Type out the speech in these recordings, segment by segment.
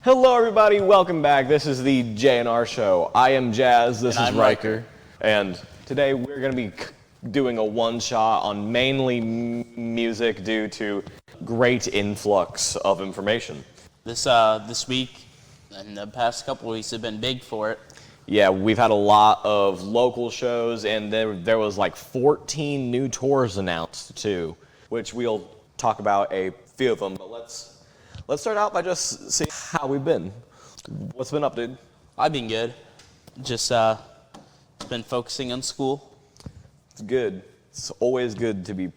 Hello everybody, welcome back. This is the Jazz and Ryker Show. I am Jazz, this is Ryker, and today we're going to be doing a one-shot on mainly music due to great influx of information. This week and the past couple weeks have been big for it. Yeah, we've had a lot of local shows, and there was like 14 new tours announced too, which we'll talk about a few of them, but let's start out by just seeing how we've been. What's been up, dude? I've been good. Just been focusing on school. It's good. It's always good to be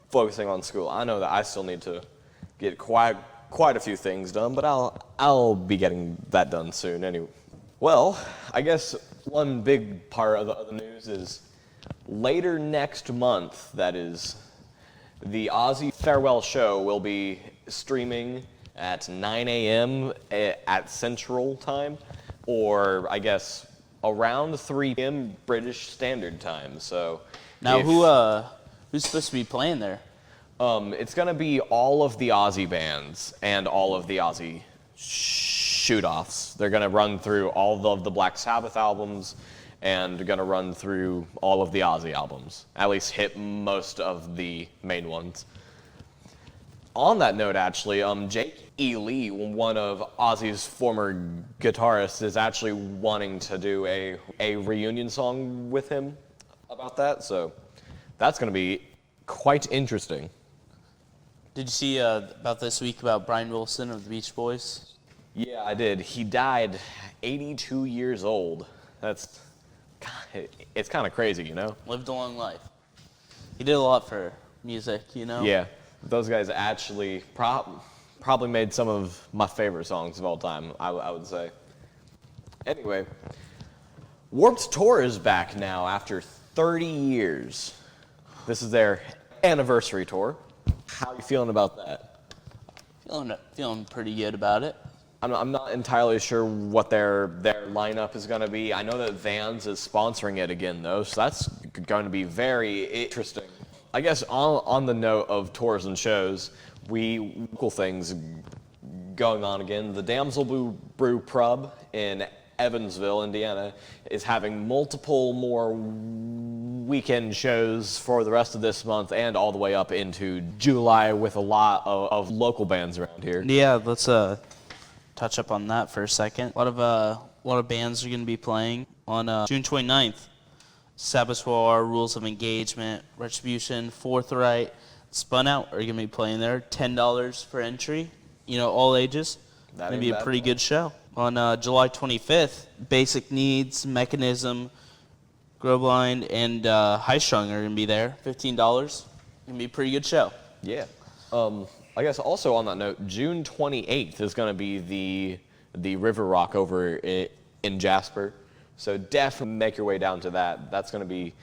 focusing on school. I know that I still need to get quite a few things done, but I'll be getting that done soon anyway. Well, I guess one big part of the news is later next month, that is, the Ozzy farewell show will be streaming at 9 a.m. at Central Time, or I guess around 3 p.m. British Standard Time. So now, who's supposed to be playing there? It's gonna be all of the Ozzy bands and all of the Ozzy shoot-offs. They're gonna run through all of the Black Sabbath albums, and gonna run through all of the Ozzy albums. At least hit most of the main ones. On that note, actually, Jake E. Lee, one of Ozzy's former guitarists, is actually wanting to do a reunion song with him about that, so that's going to be quite interesting. Did you see about this week about Brian Wilson of the Beach Boys? Yeah, I did. He died 82 years old. It's kind of crazy, you know? Lived a long life. He did a lot for music, you know? Yeah. Those guys actually probably made some of my favorite songs of all time, I would say. Anyway, Warped Tour is back now after 30 years. This is their anniversary tour. How are you feeling about that? Feeling pretty good about it. I'm not entirely sure what their lineup is going to be. I know that Vans is sponsoring it again, though, so that's going to be very interesting. I guess on the note of tours and shows, local things going on again. The Damsel Brew Pub in Evansville, Indiana, is having multiple more weekend shows for the rest of this month and all the way up into July with a lot of local bands around here. Yeah, let's touch up on that for a second. A lot of bands are going to be playing on June 29th. Saboteur, Rules of Engagement, Retribution, Forthright, Spun Out are going to be playing there. $10 for entry, all ages. It's going to be a pretty good show. On July 25th, Basic Needs, Mechanism, Growblind, and High Strung are going to be there. $15. Going to be a pretty good show. Yeah. I guess also on that note, June 28th is going to be the River Rock over in Jasper. So definitely make your way down to that. That's going to be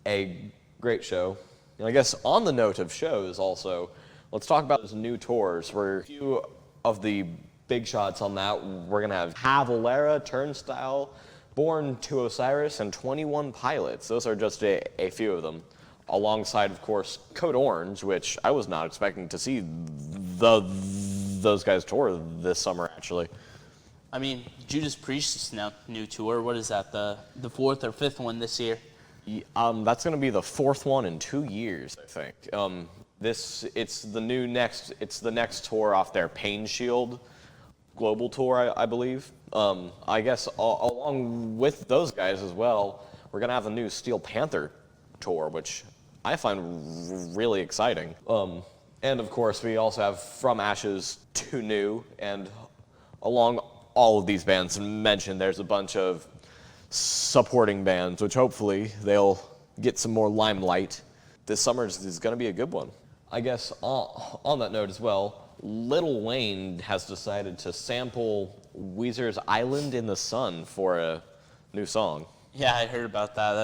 a great show. And I guess on the note of shows also, let's talk about those new tours. Where a few of the big shots on that, we're going to have Cavalera, Turnstile, Born to Osiris, and 21 Pilots. Those are just a few of them. Alongside, of course, Code Orange, which I was not expecting to see those guys tour this summer, actually. I mean, Judas Priest's new tour. What is that, the fourth or fifth one this year? That's going to be the fourth one in 2 years, I think. It's the next tour off their Pain Shield global tour, I believe. I guess along with those guys as well, we're going to have the new Steel Panther tour, which I find really exciting. And of course, we also have From Ashes to New, and along all of these bands mentioned, there's a bunch of supporting bands, which hopefully they'll get some more limelight. This summer is going to be a good one. I guess on that note as well, Lil Wayne has decided to sample Weezer's Island in the Sun for a new song. Yeah, I heard about that.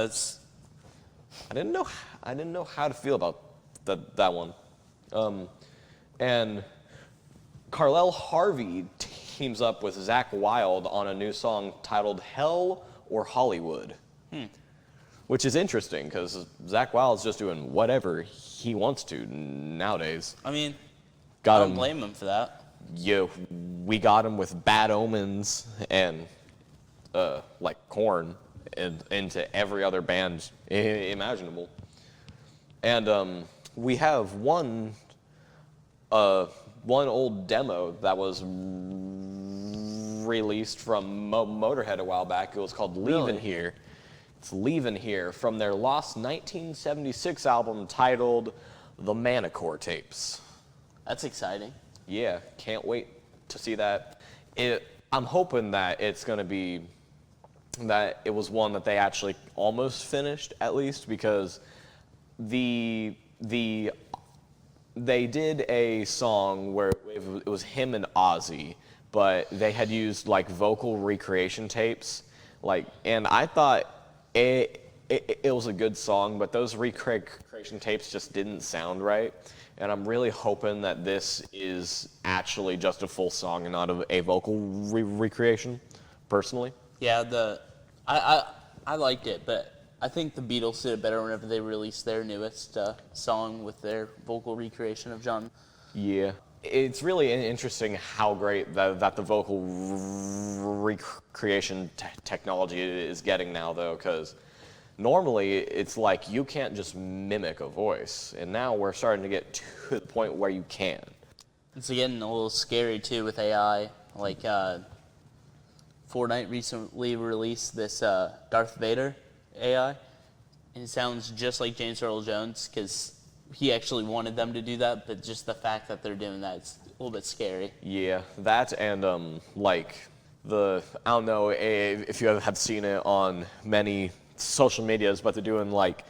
I didn't know how to feel about that one. And Carlel Harvey teams up with Zakk Wylde on a new song titled Hell or Hollywood. Which is interesting, because Zakk Wylde's just doing whatever he wants to nowadays. I mean, I don't blame him for that. we got him with Bad Omens and like Korn and into every other band imaginable. And we have one old demo that was released from Motorhead a while back. It was called Leavin' Here. It's Leavin' Here from their lost 1976 album titled The Manicore Tapes. That's exciting. Yeah, can't wait to see that. I'm hoping that it's going to be, that it was one that they actually almost finished, at least, because they did a song where it was him and Ozzy, but they had used like vocal recreation tapes, and I thought it was a good song, but those recreation tapes just didn't sound right. And I'm really hoping that this is actually just a full song and not a vocal recreation, personally. Yeah, I liked it, but I think the Beatles did it better whenever they released their newest song with their vocal recreation of John. Yeah. It's really interesting how great that the vocal recreation technology is getting now, though, because normally it's like you can't just mimic a voice, and now we're starting to get to the point where you can. It's getting a little scary, too, with AI. Like, Fortnite recently released this Darth Vader AI, and it sounds just like James Earl Jones, because he actually wanted them to do that, but just the fact that they're doing that, it's a little bit scary. Yeah, that and I don't know if you have seen it on many social medias, but they're doing like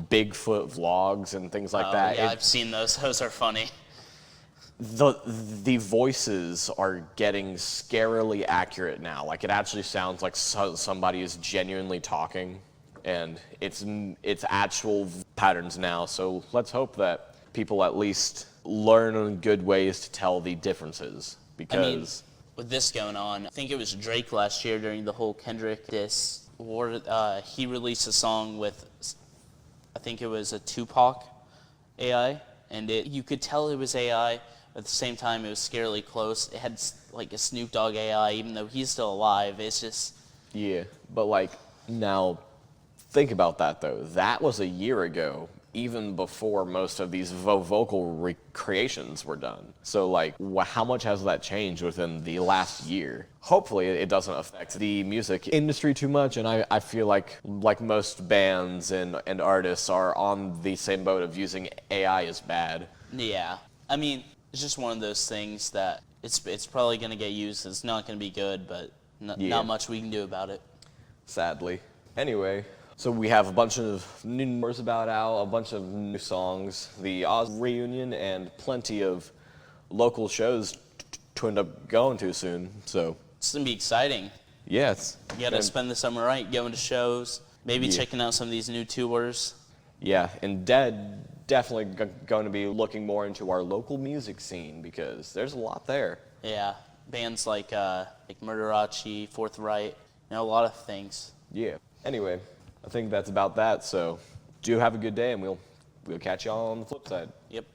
Bigfoot vlogs and things like that. Yeah, I've seen those. Those are funny. The voices are getting scarily accurate now. Like it actually sounds like somebody is genuinely talking, and it's actual patterns now. So let's hope that people at least learn good ways to tell the differences. Because with this going on, I think it was Drake last year during the whole Kendrick diss war. He released a song with, I think it was a Tupac AI, and you could tell it was AI. At the same time, it was scarily close. It had like a Snoop Dogg AI, even though he's still alive. It's just... Yeah, but like, now, think about that though. That was a year ago, even before most of these vocal recreations were done. So like, how much has that changed within the last year? Hopefully it doesn't affect the music industry too much, and I feel like most bands and artists are on the same boat of using AI as bad. Yeah. I mean, it's just one of those things that it's probably going to get used. It's not going to be good, but not much we can do about it. Sadly. Anyway, so we have a bunch of new news about Al, a bunch of new songs, the Oz reunion, and plenty of local shows to end up going to soon. So it's going to be exciting. Yes. You got to spend the summer right, going to shows, maybe checking out some of these new tours. Yeah, and definitely going to be looking more into our local music scene because there's a lot there. Yeah, bands like Murderace, Forthright, a lot of things. Yeah. Anyway, I think that's about that. So do have a good day, and we'll catch y'all on the flip side. Yep.